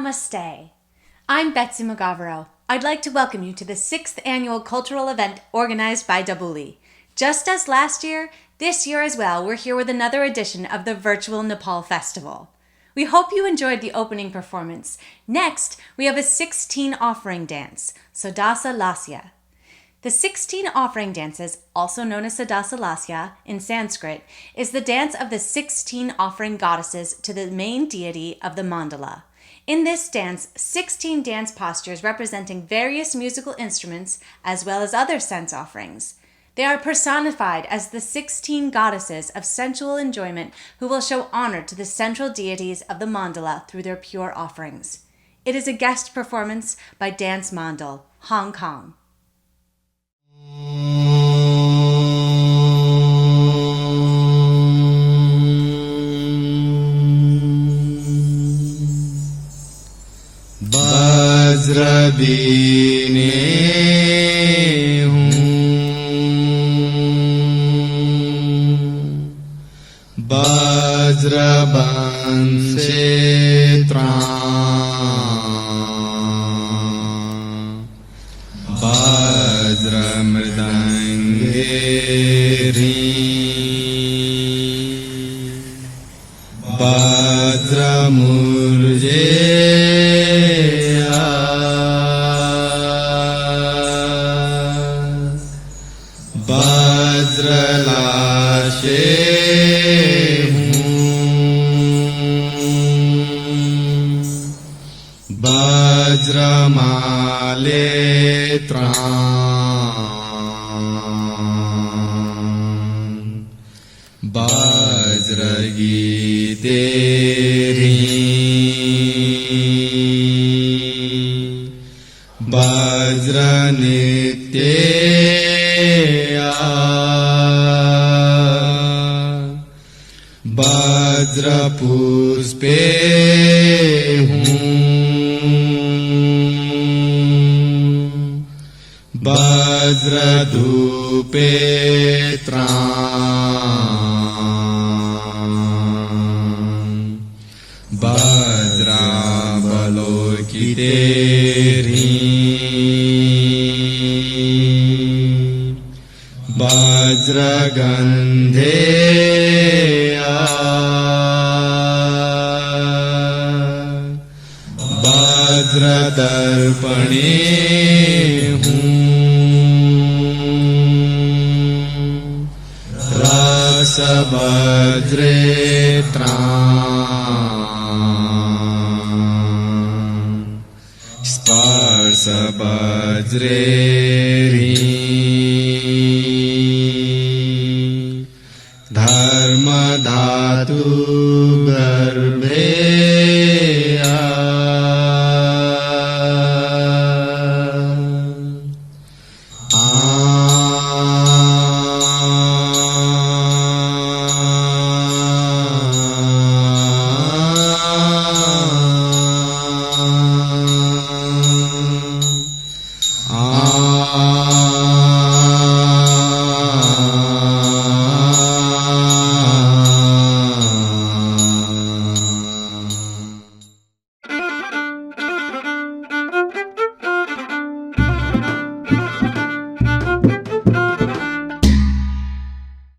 Namaste. I'm Betsy McGavero. I'd like to welcome you to the 6th annual cultural event organized by Dabuli. Just as last year, this year as well, we're here with another edition of the virtual Nepal Festival. We hope you enjoyed the opening performance. Next, we have a 16 offering dance, Sodasya Lasya. The 16 offering dances, also known as Sodasya Lasya in Sanskrit, is the dance of the 16 offering goddesses to the main deity of the Mandala. In this dance, 16 dance postures representing various musical instruments as well as other sense offerings. They are personified as the 16 goddesses of sensual enjoyment who will show honor to the central deities of the Mandala through their pure offerings. It is a guest performance by Dance Mandal, Hong Kong. Vajradine Vajrabansetra Vajramridangeri Vajramurje Vajramaletra Vajragiteri Vajranitya Vajrapuspe Vajradupetra Vajravalokite Vajragandheya Vajradarpane Rasabhadretram Sparsabhadreri Dharmadhatu Garbheya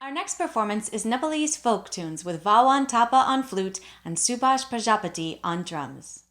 Our next performance is Nepalese folk tunes with Vawan Tapa on flute and Subhash Prajapati on drums.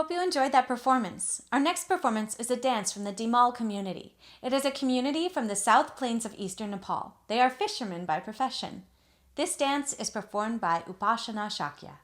Hope you enjoyed that performance. Our next performance is a dance from the Dhimal community. It is a community from the South Plains of eastern Nepal. They are fishermen by profession. This dance is performed by Parina Shakya.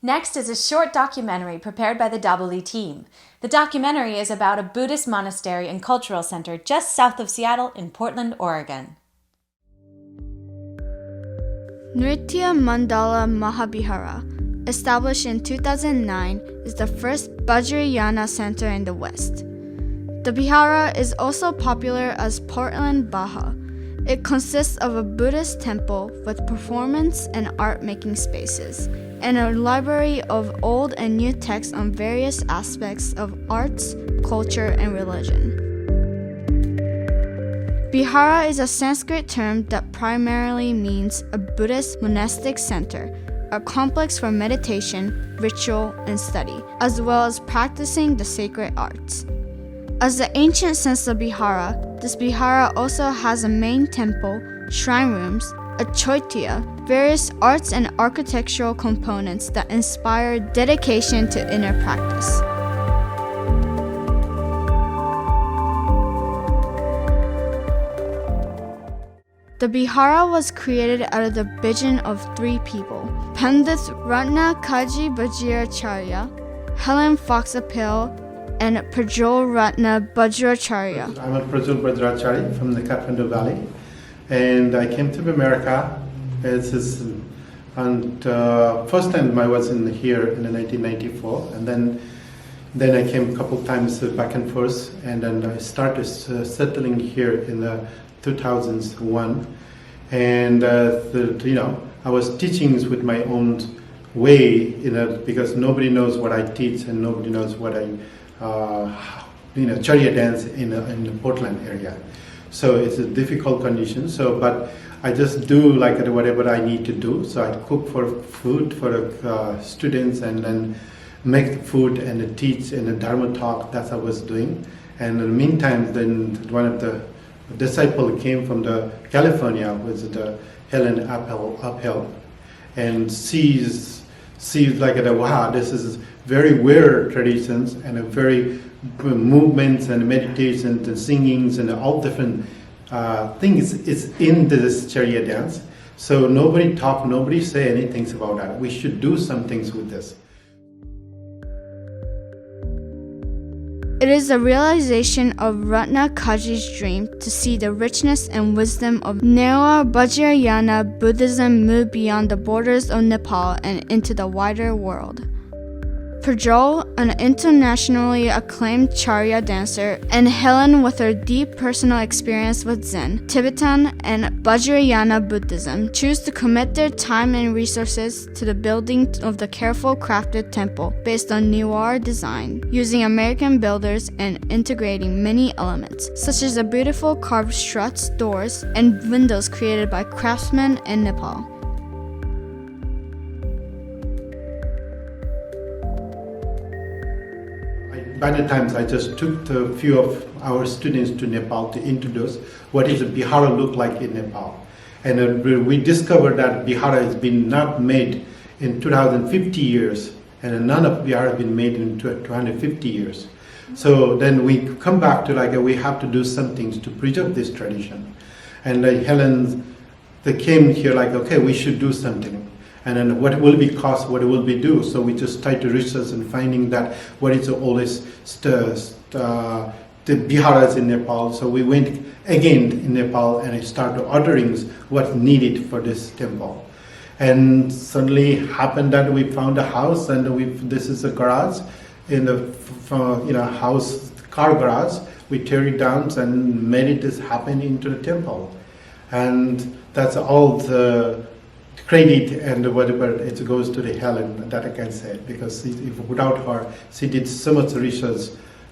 Next is a short documentary prepared by the Dabuli team. The documentary is about a Buddhist monastery and cultural center just south of Seattle in Portland, Oregon. Ntirya Mandala Mahavihara, established in 2009, is the first Vajrayana center in the West. The Vihara is also popular as Portland Baja. It consists of a Buddhist temple with performance and art-making spaces, and a library of old and new texts on various aspects of arts, culture, and religion. Vihara is a Sanskrit term that primarily means a Buddhist monastic center, a complex for meditation, ritual, and study, as well as practicing the sacred arts. As the ancient sense of Vihara, this Vihara also has a main temple, shrine rooms, a choitya, various arts and architectural components that inspire dedication to inner practice. The Vihara was created out of the vision of three people: Pandit Ratna Kaji Bajiracharya, Helen Foxapil, and Prajol Ratna Bajracharya. I'm a Prajol Bajracharya from the Kathmandu Valley, and I came to America. First time I was here in 1994, and then I came a couple times back and forth, and then I started settling here in 2001, and I was teaching with my own way, because nobody knows what I teach and nobody knows what I Charya dance in the Portland area. So it's a difficult condition. But I just do whatever I need to do. So I cook food for students, and then make the food and teach in a Dharma talk. That's what I was doing. And in the meantime, then one of the disciples came from California, with the Helen Uphill, and sees wow, this is very weird traditions and a very movements and meditations and singings and all different things is in this Charya dance. So nobody say anything about that. We should do some things with this. It is a realization of Ratnakaji's dream to see the richness and wisdom of Newar Vajrayana Buddhism move beyond the borders of Nepal and into the wider world. Prajol, an internationally acclaimed Charya dancer, and Helen with her deep personal experience with Zen, Tibetan, and Vajrayana Buddhism, choose to commit their time and resources to the building of the careful crafted temple based on Newar design, using American builders and integrating many elements, such as the beautiful carved struts, doors, and windows created by craftsmen in Nepal. By the times, I just took a few of our students to Nepal to introduce what is a Bihara look like in Nepal. And we discovered that Bihara has been not made in 2050 years, and none of Bihara has been made in 250 years. So then we come back to we have to do some things to preserve this tradition. And Helen, they came here okay, we should do something. And then what will be cost, what will be do? So we just try to research and finding that what is the oldest the Biharas in Nepal. So we went again in Nepal and started ordering what's needed for this temple. And suddenly happened that we found a house, and this is a garage in the house, car garage. We tear it down and made it happen into the temple. And that's all the credit and whatever it goes to the Helen, that I can say, because without her, she did so much research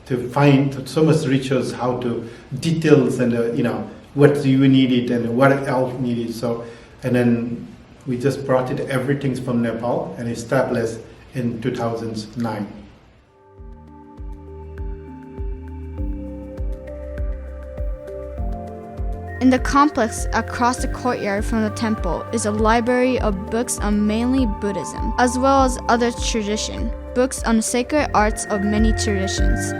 to find so much research how to details and what you needed and what else needed. So, and then we just brought it everything from Nepal and established in 2009. In the complex across the courtyard from the temple is a library of books on mainly Buddhism, as well as other tradition, books on sacred arts of many traditions.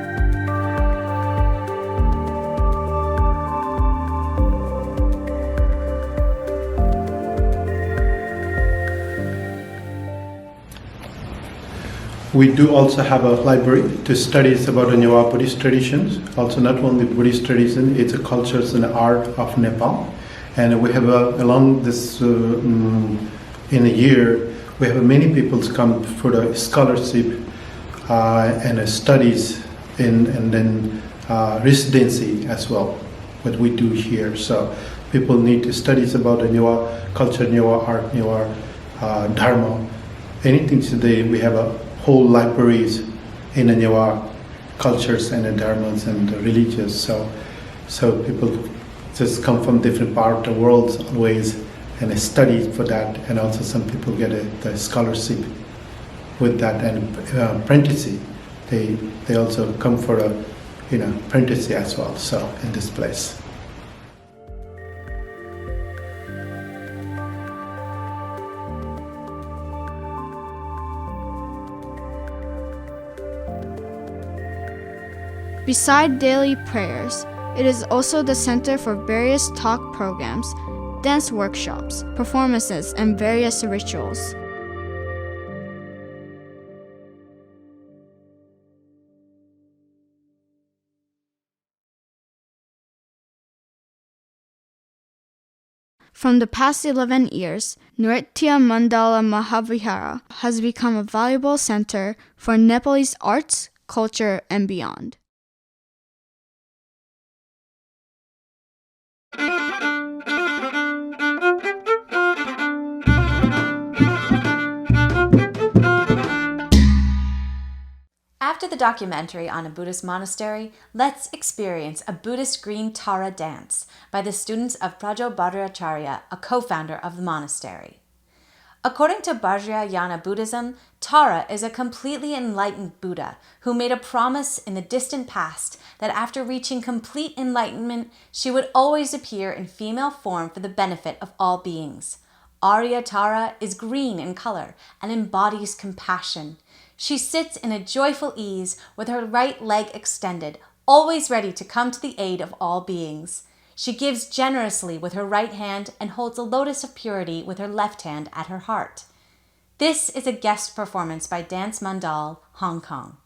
We do also have a library to study about the Newar Buddhist traditions. Also, not only Buddhist tradition, it's a cultures and art of Nepal. And we have along this in a year, we have many people come for the scholarship and studies and then residency as well. What we do here, so people need to studies about the Newar culture, Newar art, Newar dharma. Anything today, we have a whole libraries in the Newar cultures and the dharmas and the religions. So people just come from different parts of the world always and study for that. And also some people get the scholarship with that and apprenticeship. They also come for a apprenticeship as well. So in this place. Beside daily prayers, it is also the center for various talk programs, dance workshops, performances, and various rituals. From the past 11 years, Nritya Mandala Mahavihara has become a valuable center for Nepalese arts, culture, and beyond. After the documentary on a Buddhist monastery, let's experience a Buddhist green Tara dance by the students of Prajo Bhadracharya, a co-founder of the monastery. According to Vajrayana Buddhism, Tara is a completely enlightened Buddha who made a promise in the distant past that after reaching complete enlightenment, she would always appear in female form for the benefit of all beings. Arya Tara is green in color and embodies compassion. She sits in a joyful ease with her right leg extended, always ready to come to the aid of all beings. She gives generously with her right hand and holds a lotus of purity with her left hand at her heart. This is a guest performance by Dance Mandal, Hong Kong.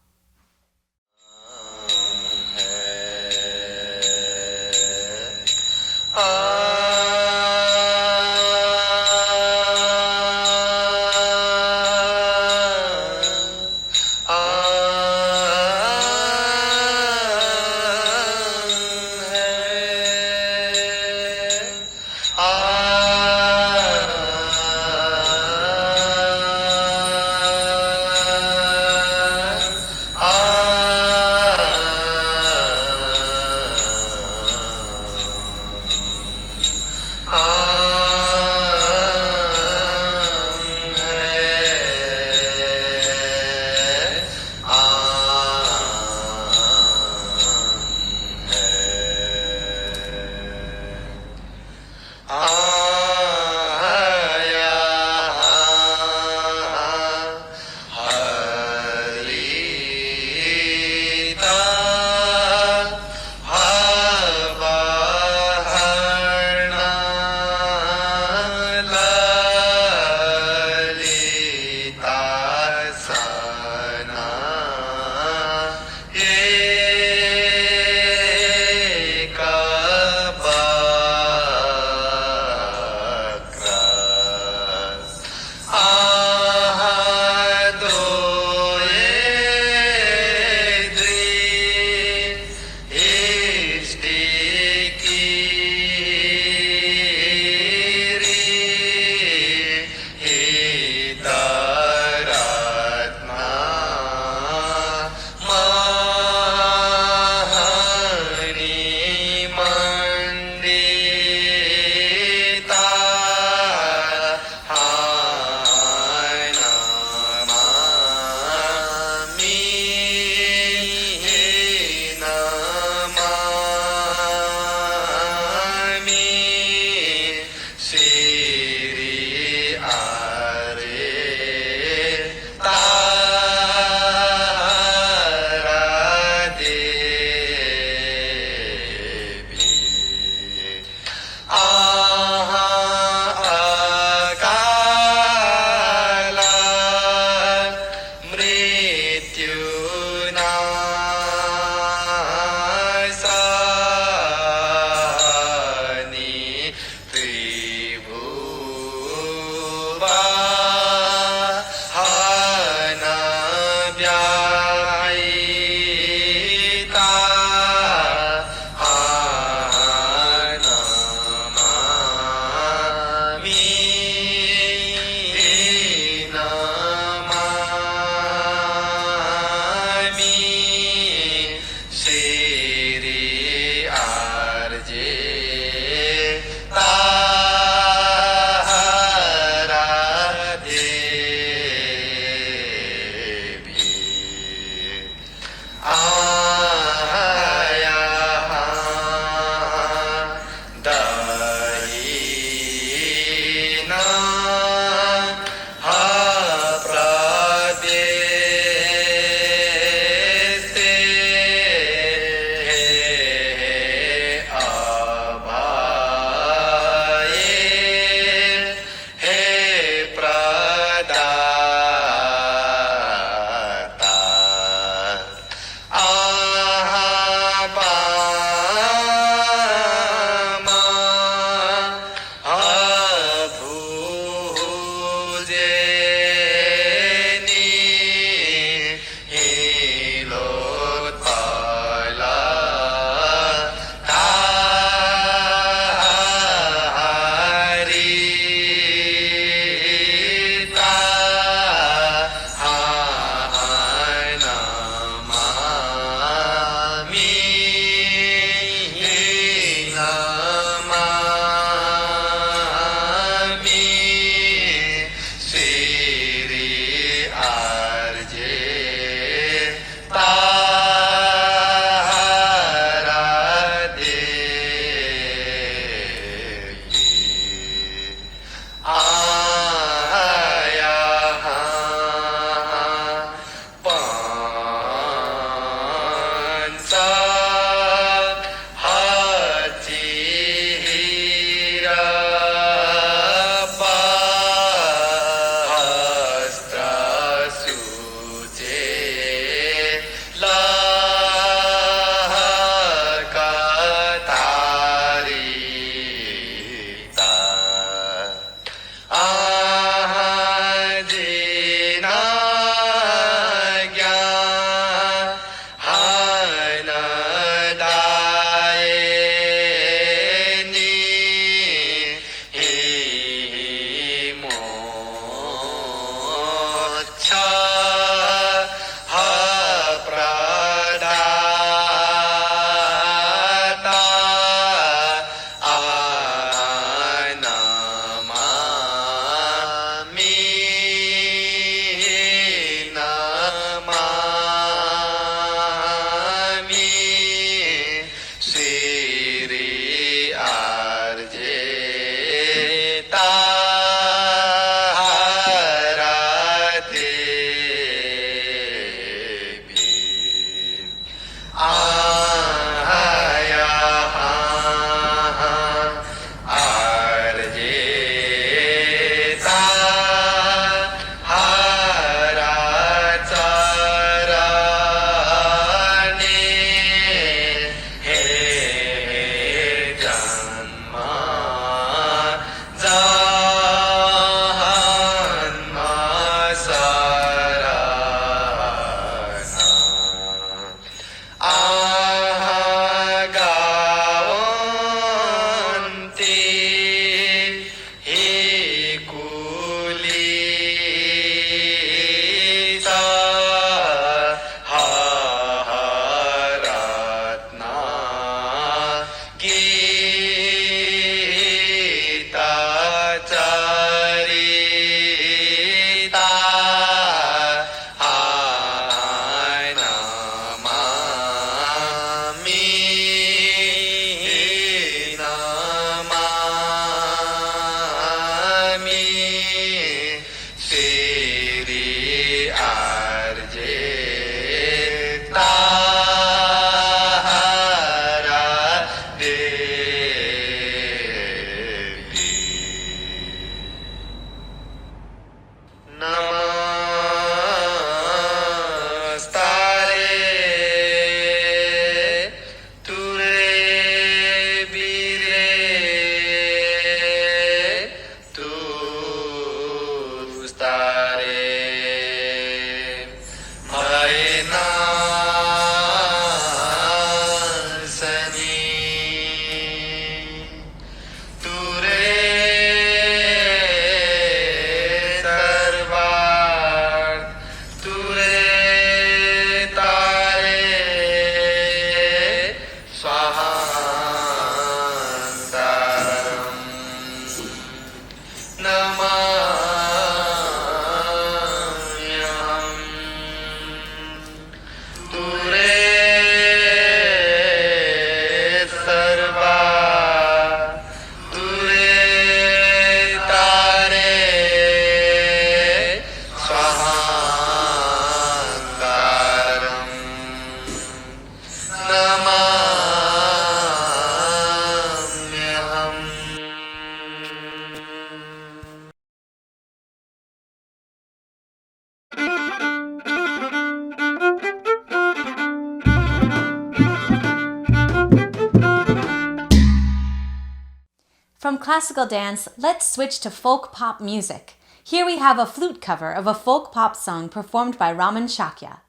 From classical dance, let's switch to folk pop music. Here we have a flute cover of a folk pop song performed by Laxman Shakya.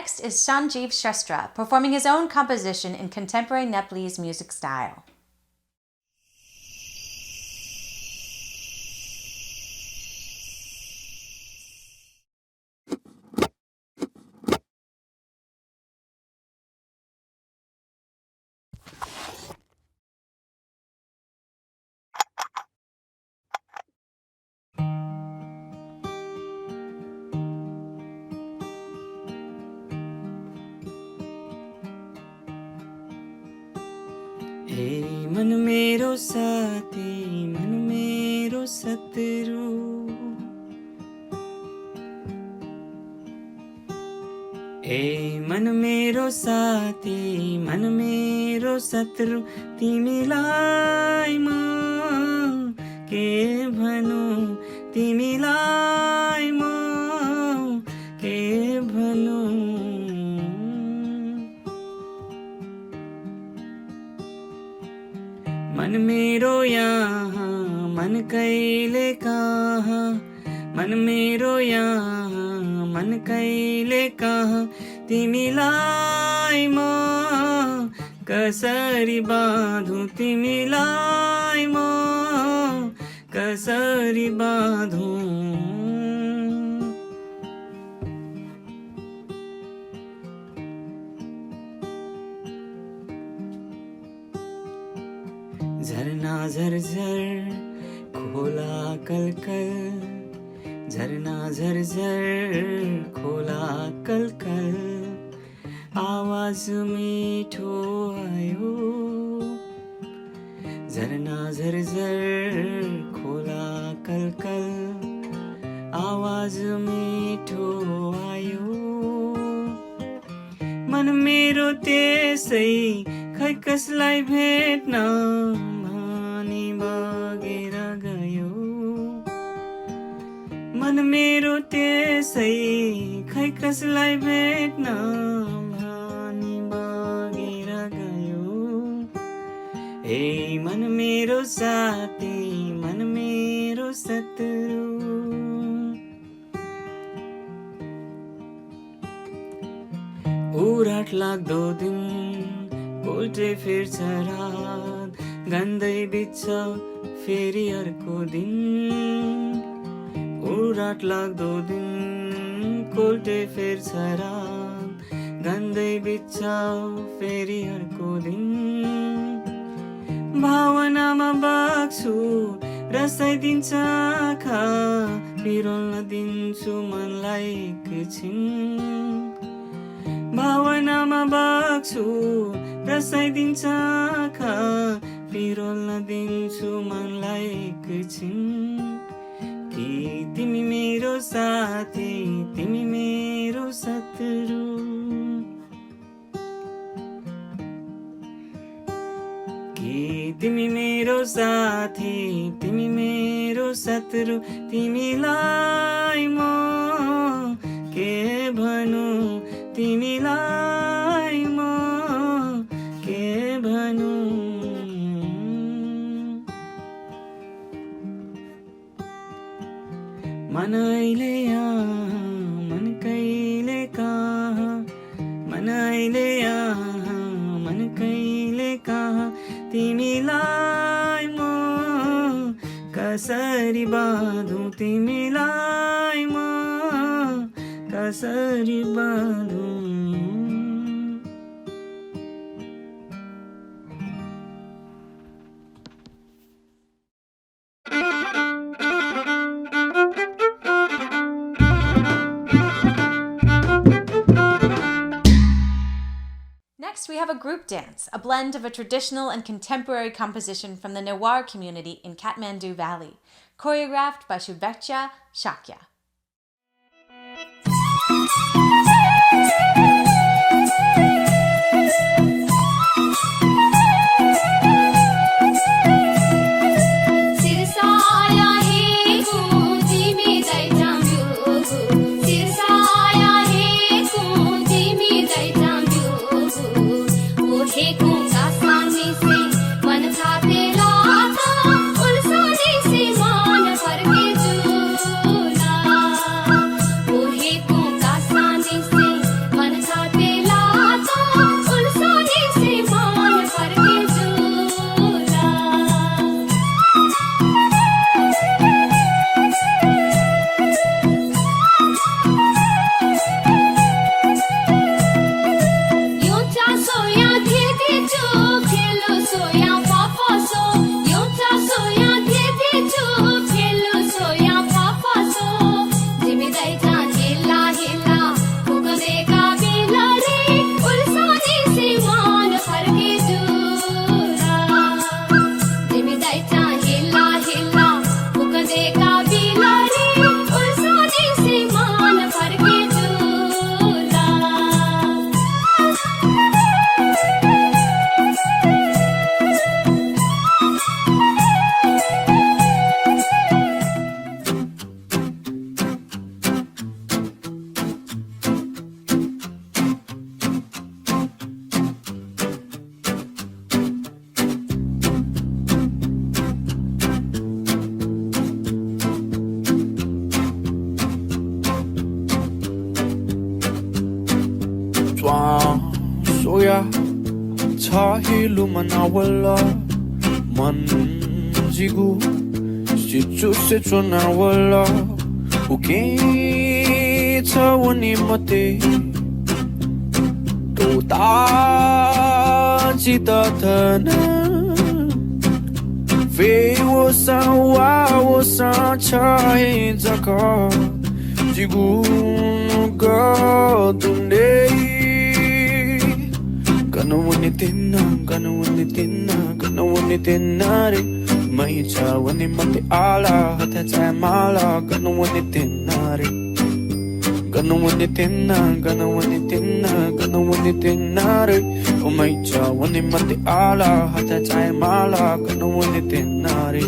Next is Sanjeev Shrestha performing his own composition in contemporary Nepalese music style. मन मेरो साथी मन मेरो शत्रु मन मेरो साथी मन मेरो शत्रु तिमीलाई म के भनौं तिमीलाई म के भनौं मन मेरो यहाँ मन कहिले कहाँ मन मेरो यहाँ मन कहिले कहाँ तिमीलाई म कसरी बाँधौं तिमीलाई म कसरी बाँधौं झरना झरझर खोला कलकल झरना झरझर खोला कलकल आवाज मीठो आयो झरना झरझर खोला कलकल आवाज मीठो आयो मन मेरो त्यसै खै कसलाई भेट्न भनी बगेर गयो मन मेरो त्यसै खै कसलाई भेट्न भनी बगेर गयो हे मन मेरो साथी मन मेरो शत्रु उराट लाग्दो दिन उल्टे फेर्छ रात गन्दै बित्छ फेरि अर्को दिन उराट लाग्दो दिन कोल्टे फेर्छ रात गन्दै बित्छ फेरि अर्को दिन भावनामा बग्छु रसाइदिन्छ आँखा पिरोल्न दिन्छु मनलाई एकछिन भावनामा बग्छु रसाइदिन्छ आँखा पिरोल्न दिन्छु मनलाई एकछिन कि तिमी मेरो साथी तिमी मेरो शत्रु कि तिमी मेरो साथी तिमी मेरो शत्रु तिमीलाई म के भनौं तिमीलाई म के भनौं मन अहिले यहाँ मन कहिले कहाँ मन अहिले यहाँ मन कहिले कहाँ तिमीलाई म कसरी बाँधौं तिमीलाई म कसरी बाँधौं Next, we have a group dance, a blend of a traditional and contemporary composition from the Newar community in Kathmandu Valley, choreographed by Sodasya Shakya. Ulsa ni se man par ke jula soya chahilu manawala manjigu sichu se chonawala uke chawani mate to ta chita thana ve wo sa chai jaka jigu ga tunde gana wani tinna re mai cha wani mate ala hatha cha mala gana wani tinna re gana wani tinna re mai cha wani mate ala hatha cha mala gana wani tinna re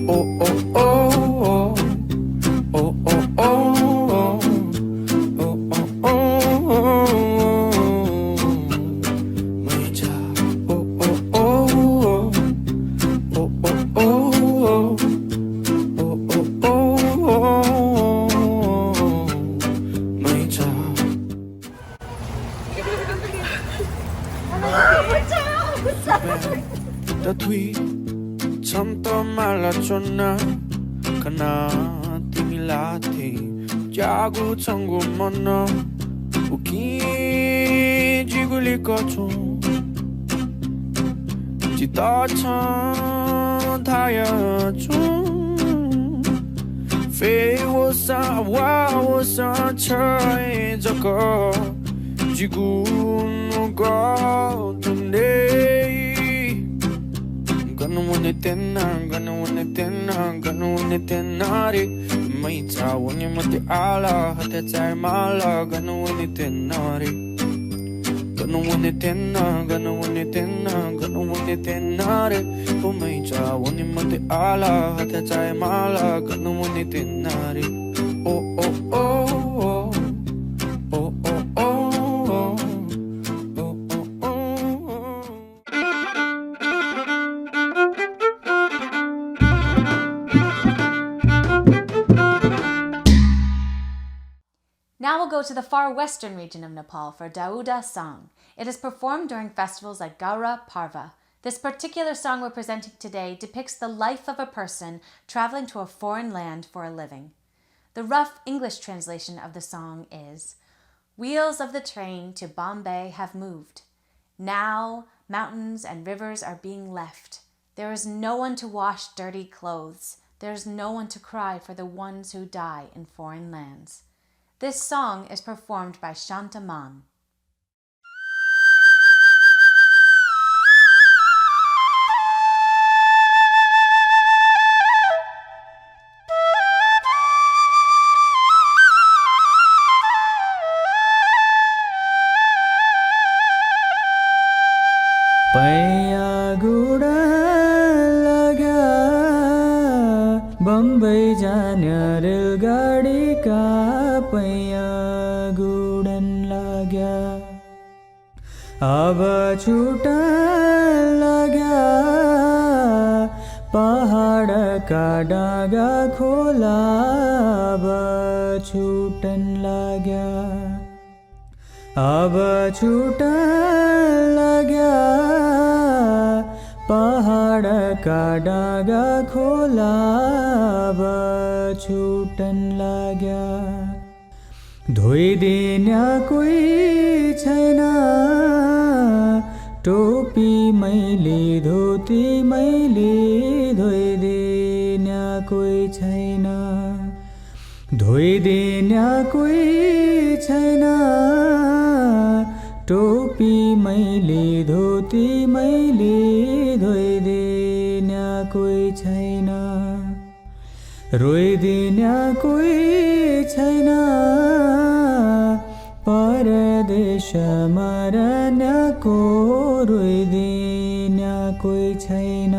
oh oh oh oh oh oh oh chonna kana timilate jagu changu mana uki jiguli kochu chita cha thaya chu fe wo sa chai jaka jigu ga tunde gana wani tinna re mai cha wani mate ala hatha chai mala gana wani tinna re gana wani tinna re oh mai cha wani mate ala hatha chai mala gana wani tinna re oh oh oh oh oh oh Now we'll go to the far western region of Nepal for Deuda Song. It is performed during festivals like Gaura Parva. This particular song we're presenting today depicts the life of a person traveling to a foreign land for a living. The rough English translation of the song is, "Wheels of the train to Bombay have moved. Now mountains and rivers are being left. There is no one to wash dirty clothes. There is no one to cry for the ones who die in foreign lands." This song is performed by Shantaman. पैया गुडा लग्या बम्बई जाने रेलगाडी का पैया Gooden लाग्या अब छुटन लाग्या पहाड का डागा खोला अब छुटन लाग्या अब छुटन लाग्या पहाड का डागा खोला अब छुटन लाग्या धोइदिन कोही छैन टोपी मैले धोती मैले धोइदिन कोही छैन धोइदिन कोही छैन टोपी मैले धोती मैले धोइदिन कोही छैन रोइदिने कोही छैन परदेशमा रहनेको रोइदिने कोही छैन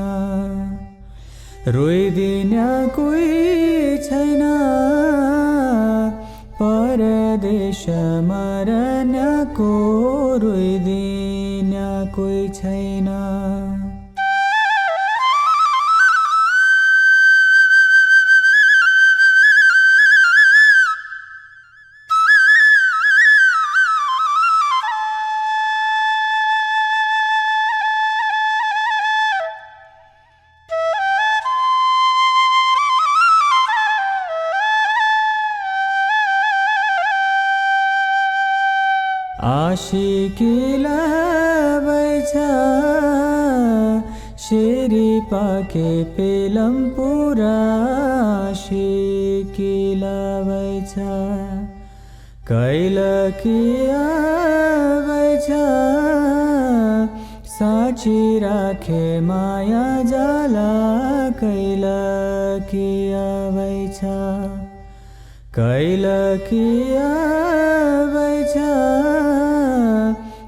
रोइदिने कोही छैन परदेशमा रहनेको रोइदिने कोही छैन आशिकीलाई बैछ शेरी पाके पेलम पुरा आशिकीलाई बैछ कैलकिया बैछ साची राखे माया जाला कैलकिया बैछ कैलकिया बैछ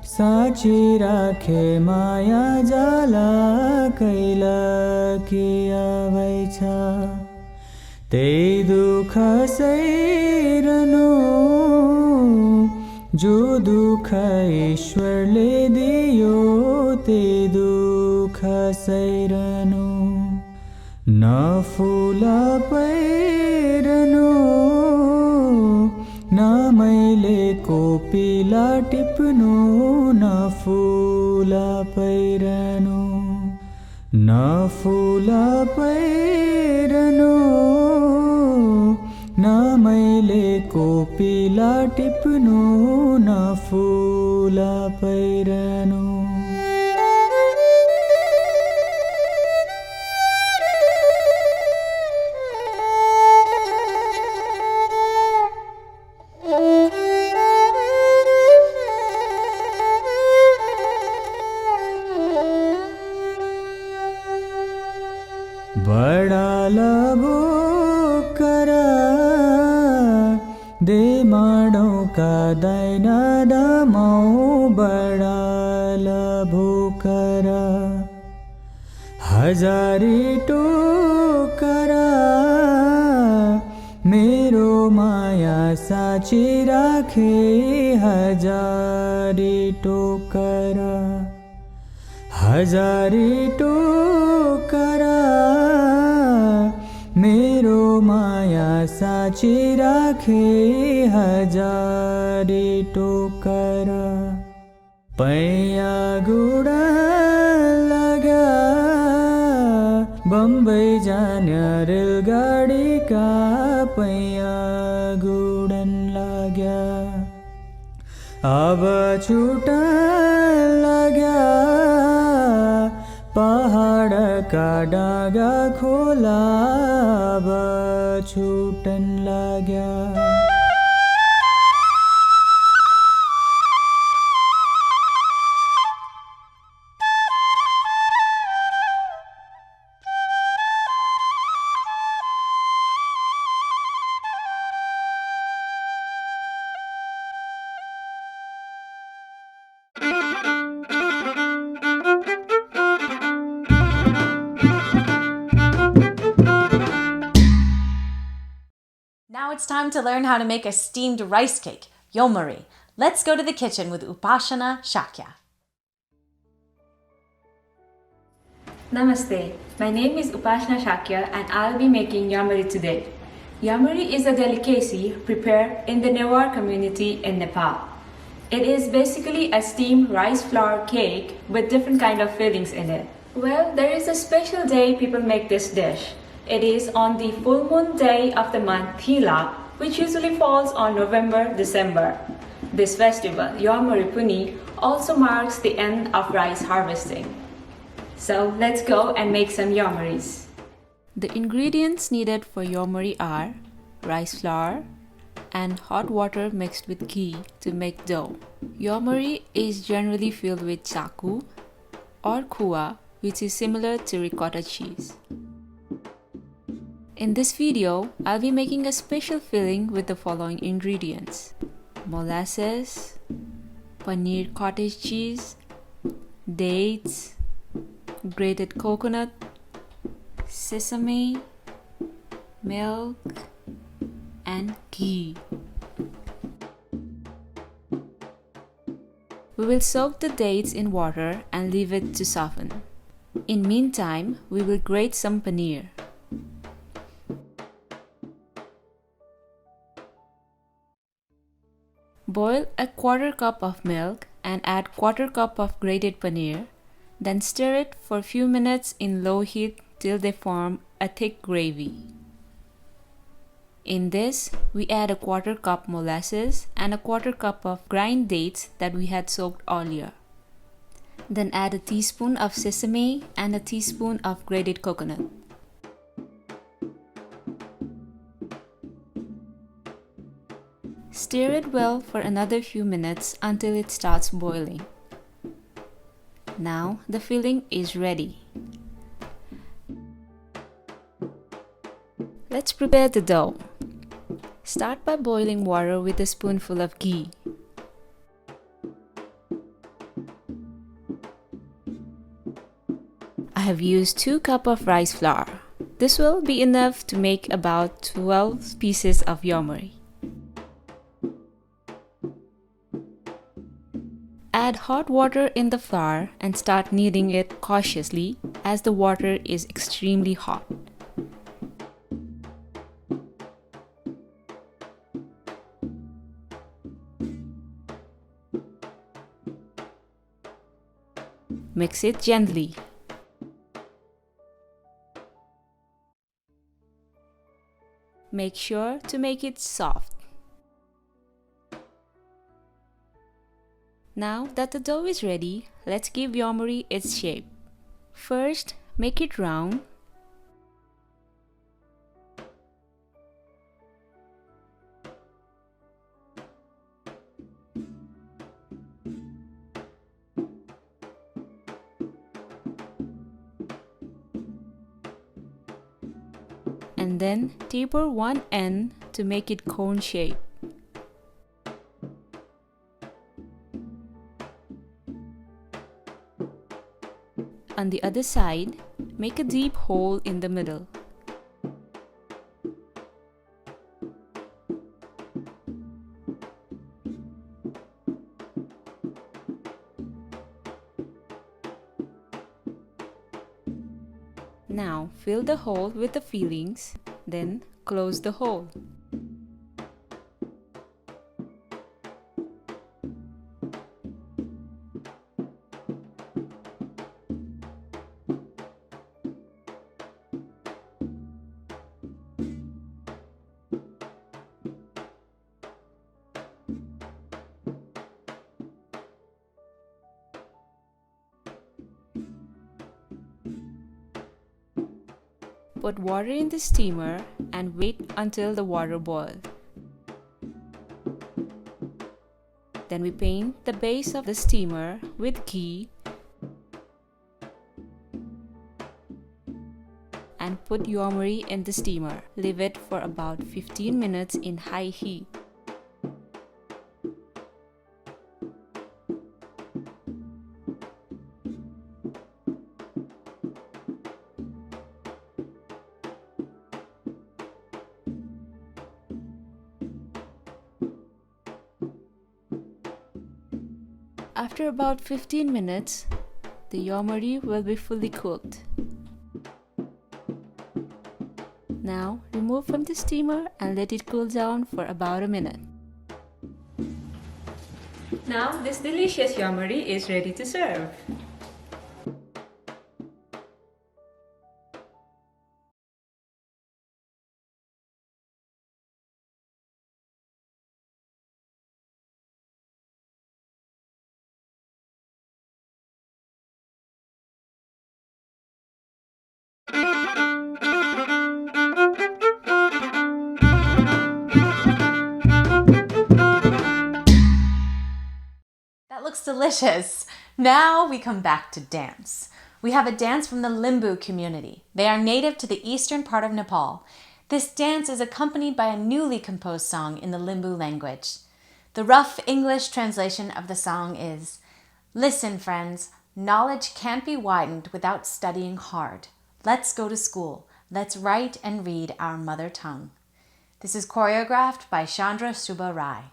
साची राखे माया जाला कैलकिया बैछ त्यही दुःख सैरनु जो दुःख ईश्वरले दियो त्यही दुःख सैरनु न फुल पैरनु न मैले कोपिला टिप्नु न फुल पैरनु न फुल पैरनु न मैले कोपिला टिप्नु न फुल पैरनु बडाला बोकरा दे माडौ का दैना दमाउ बडाला बोकरा हजारी टोकरा मेरो माया साची राखे हजारी टोकरा हजारी टोकरा मेरो माया साची राखे हजारी टोकरा पैया गुडा लगा बम्बई जाने रेलगाडी का पैया गुडन लाग्या अब छुटा लाग्या पहाड का डागा खोला अब छुटन लाग्या Now it's time to learn how to make a steamed rice cake, Yomari. Let's go to the kitchen with Parina Shakya. Namaste, my name is Parina Shakya and I'll be making Yomari today. Yomari is a delicacy prepared in the Newar community in Nepal. It is basically a steamed rice flour cake with different kind of fillings in it. Well, there is a special day people make this dish. It is on the full moon day of the month Ntirya, which usually falls on November-December. This festival, Yomari Puni, also marks the end of rice harvesting. So let's go and make some Yomaris. The ingredients needed for Yomari are rice flour and hot water mixed with ghee to make dough. Yomari is generally filled with chaku or kua, which is similar to ricotta cheese. In this video, I'll be making a special filling with the following ingredients: molasses, paneer cottage cheese, dates, grated coconut, sesame, milk, and ghee. We will soak the dates in water and leave it to soften. In meantime, we will grate some paneer. Boil a quarter cup of milk and add quarter cup of grated paneer. Then stir it for a few minutes in low heat till they form a thick gravy. In this, we add a quarter cup molasses and a quarter cup of grind dates that we had soaked earlier. Then add a teaspoon of sesame and a teaspoon of grated coconut. Stir it well for another few minutes until it starts boiling. Now the filling is ready. Let's prepare the dough. Start by boiling water with a spoonful of ghee. I have used 2 cups of rice flour. This will be enough to make about 12 pieces of yomari. Add hot water in the flour and start kneading it cautiously as the water is extremely hot. Mix it gently. Make sure to make it soft. Now that the dough is ready, let's give yomari its shape. First, make it round. And then taper one end to make it cone shape. On the other side, make a deep hole in the middle. Now fill the hole with the fillings, then close the hole. Put water in the steamer and wait until the water boils. Then we paint the base of the steamer with ghee and put yomari in the steamer. Leave it for about 15 minutes in high heat. After about 15 minutes, the yomari will be fully cooked. Now remove from the steamer and let it cool down for about a minute. Now this delicious yomari is ready to serve. That looks delicious. Now we come back to dance. We have a dance from the Limbu community. They are native to the eastern part of Nepal. This dance is accompanied by a newly composed song in the Limbu language. The rough English translation of the song is, "Listen, friends, knowledge can't be widened without studying hard. Let's go to school. Let's write and read our mother tongue." This is choreographed by Chandra Subha Rai.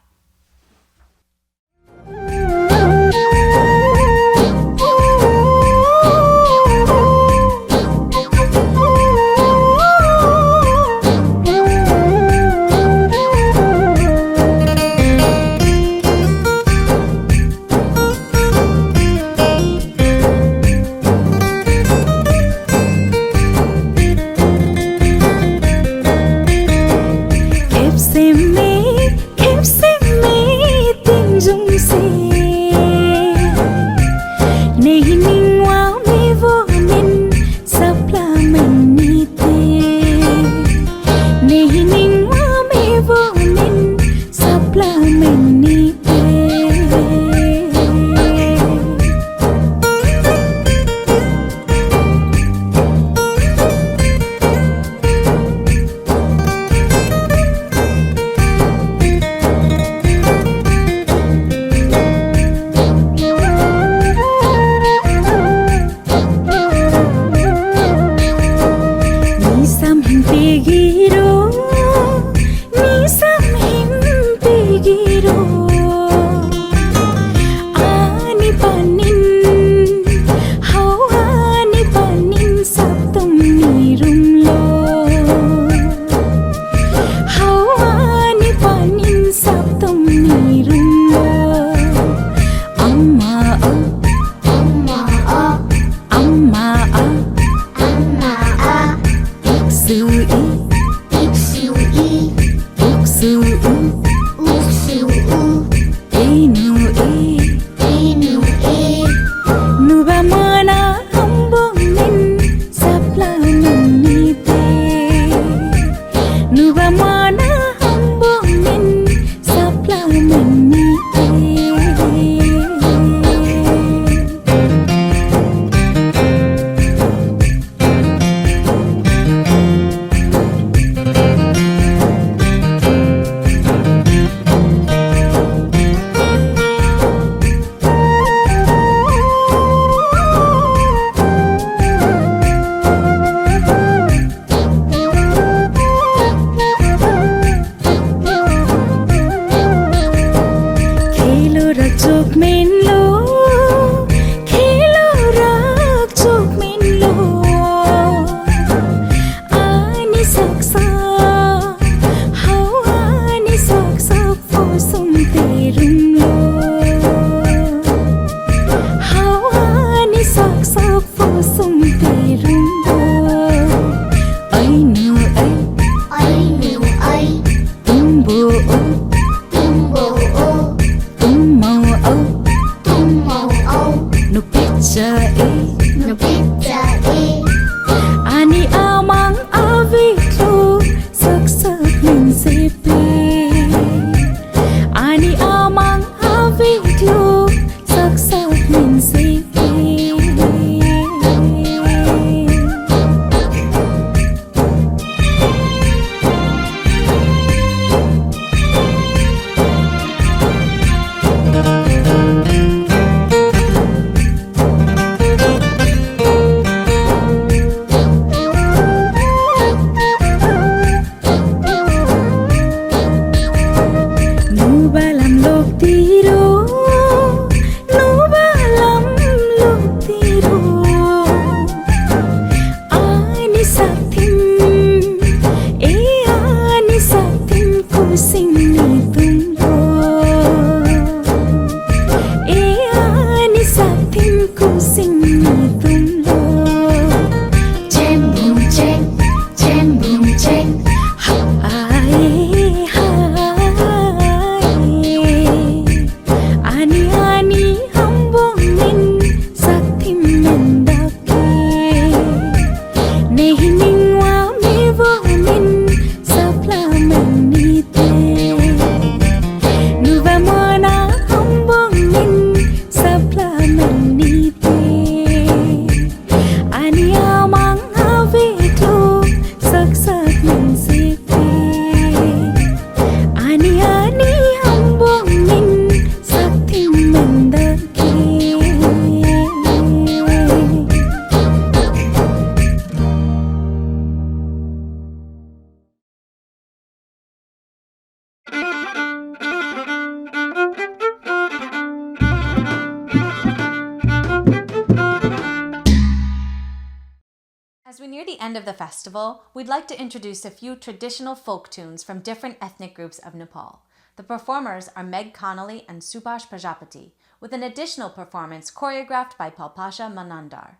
we near the end of the festival, we'd like to introduce a few traditional folk tunes from different ethnic groups of Nepal. The performers are Meg Connolly and Subhash Prajapati, with an additional performance choreographed by Palpasha Manandar.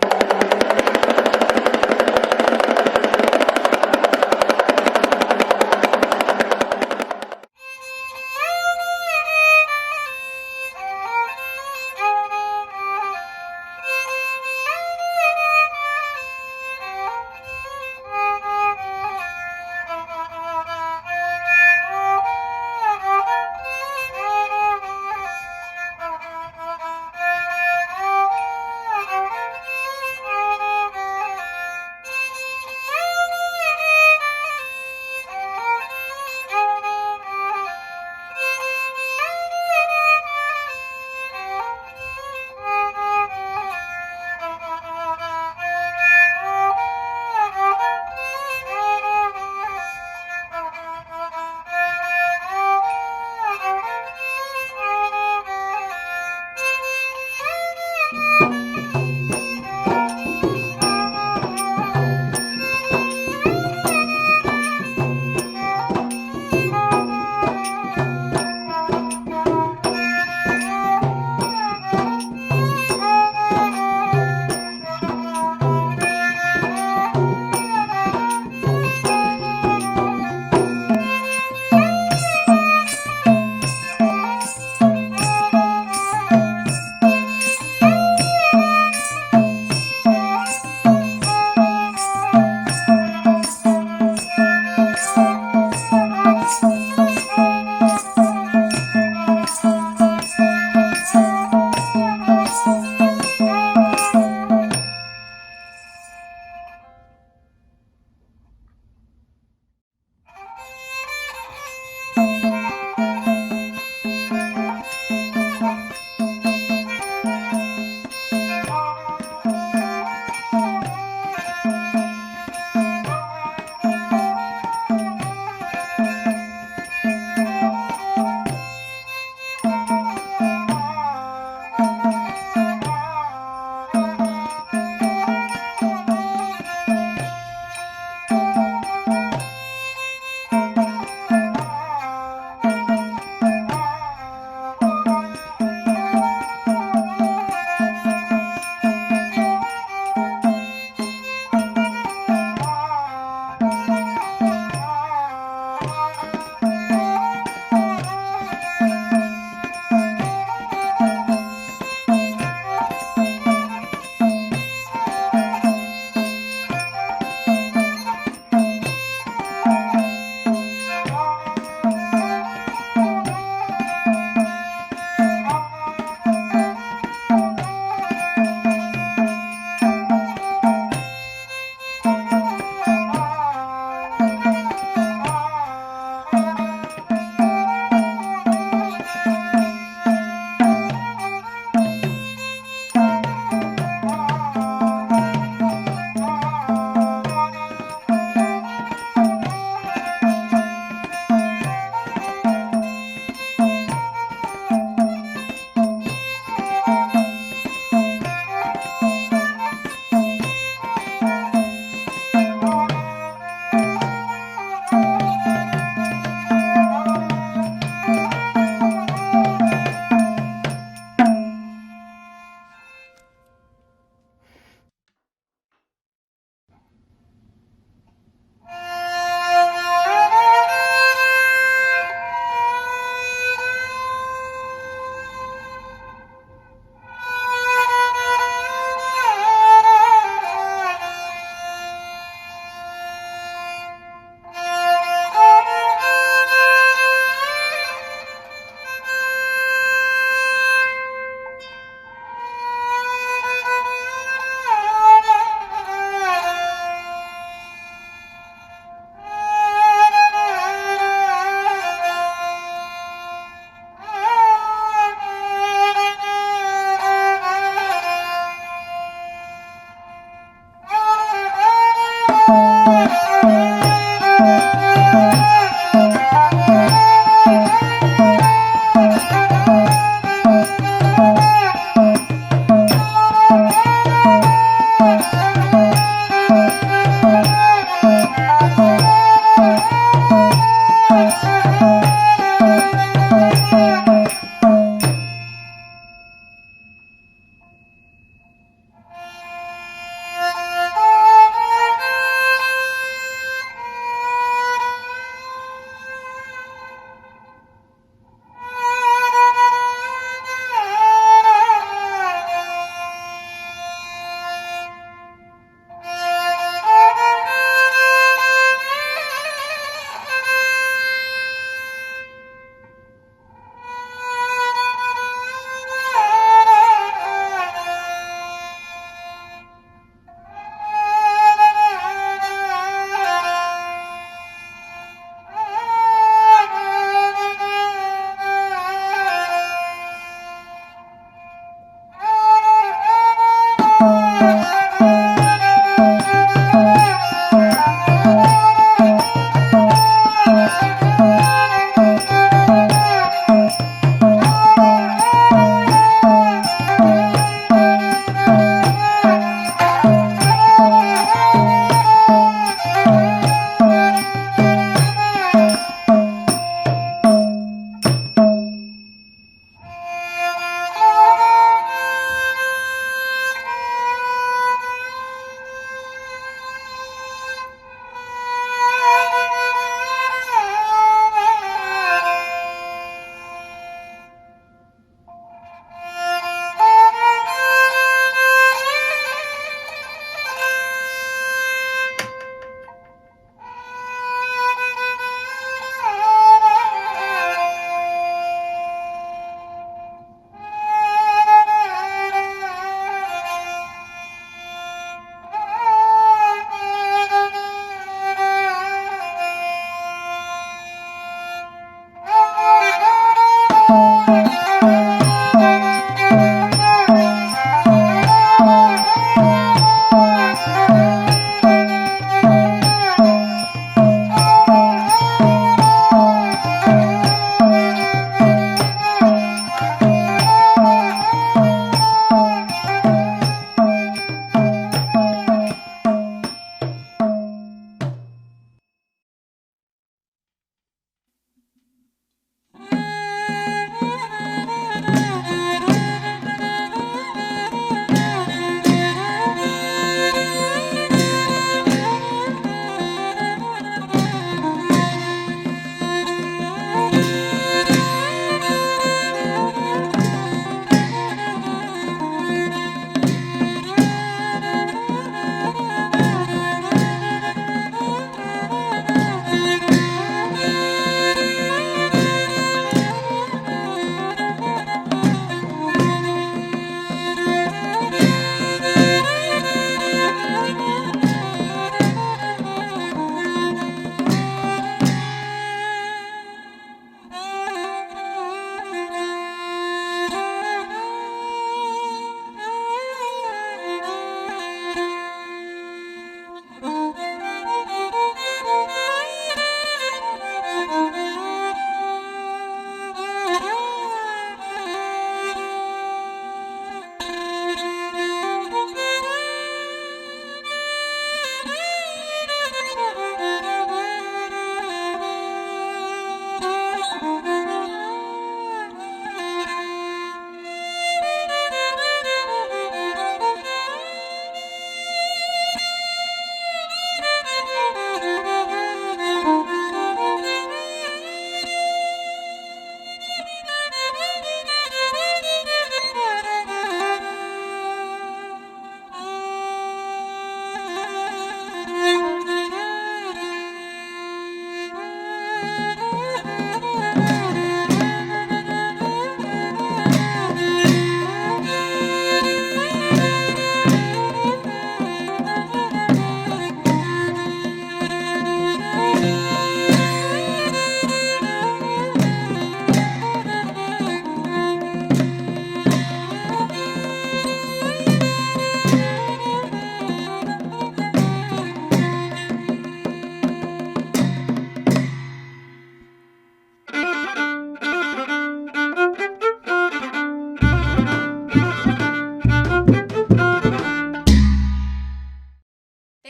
Oh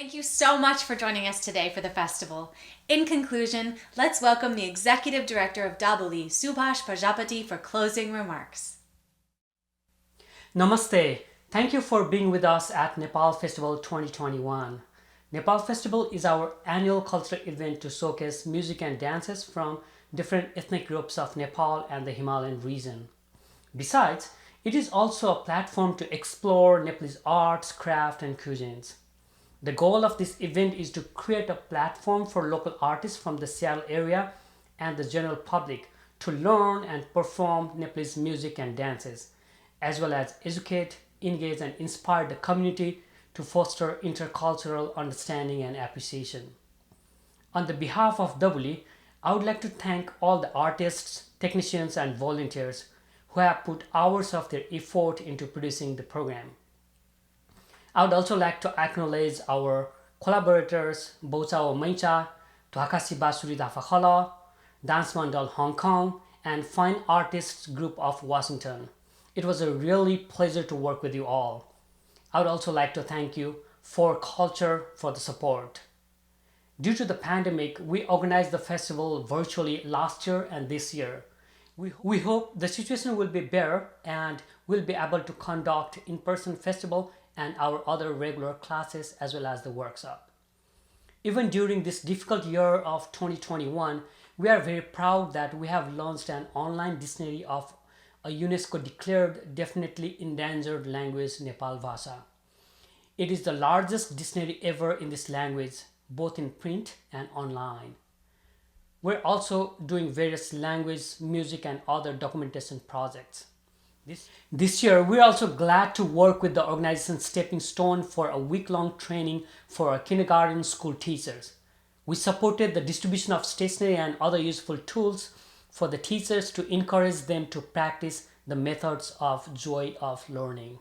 Thank you so much for joining us today for the festival. In conclusion, let's welcome the Executive Director of Dabuli, Subhash Prajapati, for closing remarks. Namaste. Thank you for being with us at Nepal Festival 2021. Nepal Festival is our annual cultural event to showcase music and dances from different ethnic groups of Nepal and the Himalayan region. Besides, it is also a platform to explore Nepalese arts, craft, and cuisines. The goal of this event is to create a platform for local artists from the Seattle area and the general public to learn and perform Nepalese music and dances, as well as educate, engage, and inspire the community to foster intercultural understanding and appreciation. On the behalf of Dabuli, I would like to thank all the artists, technicians, and volunteers who have put hours of their effort into producing the program. I would also like to acknowledge our collaborators, Bouchao Maicha, Tuhakasi Basuri Dafakhala, Dance Mandal Hong Kong, and Fine Artists Group of Washington. It was a really pleasure to work with you all. I would also like to thank you for Culture for the support. Due to the pandemic, we organized the festival virtually last year and this year. We hope the situation will be better and we'll be able to conduct in-person festival and our other regular classes as well as the workshop. Even during this difficult year of 2021, we are very proud that we have launched an online dictionary of a UNESCO declared definitely endangered language, Nepal Bhasha. It is the largest dictionary ever in this language, both in print and online. We're also doing various language, music, and other documentation projects. This year, we're also glad to work with the organization Stepping Stone for a week-long training for our kindergarten school teachers. We supported the distribution of stationery and other useful tools for the teachers to encourage them to practice the methods of joy of learning.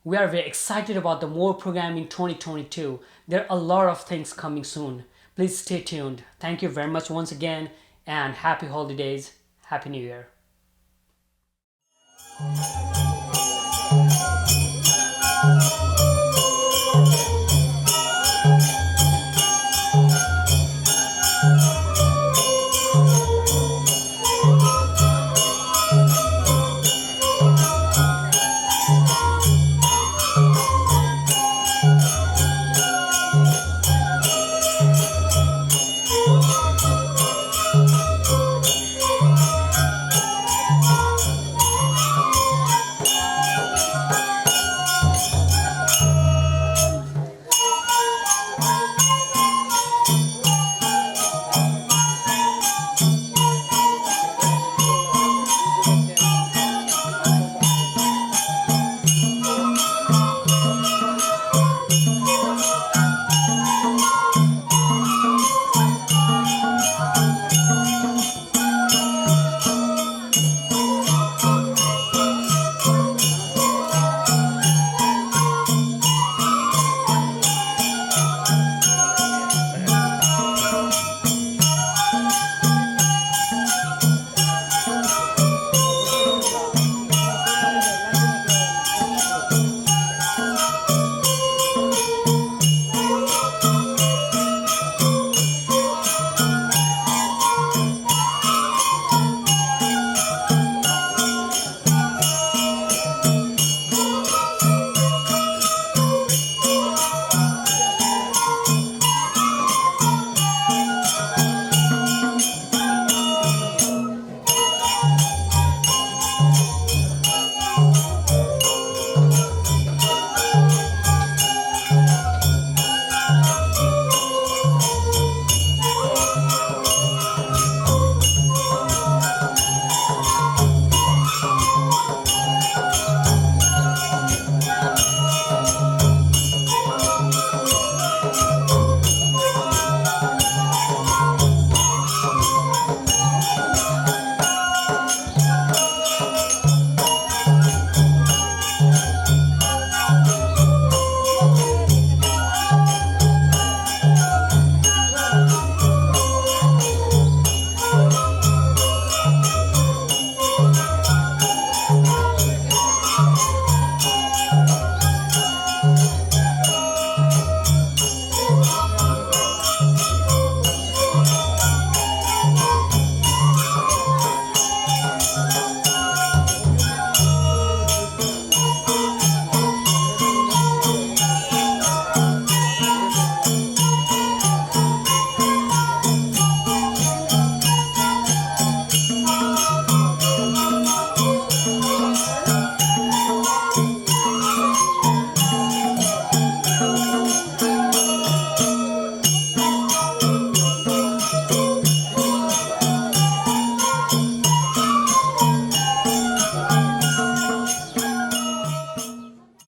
We are very excited about the more program in 2022. There are a lot of things coming soon. Please stay tuned. Thank you very much once again, and happy holidays. Happy New Year.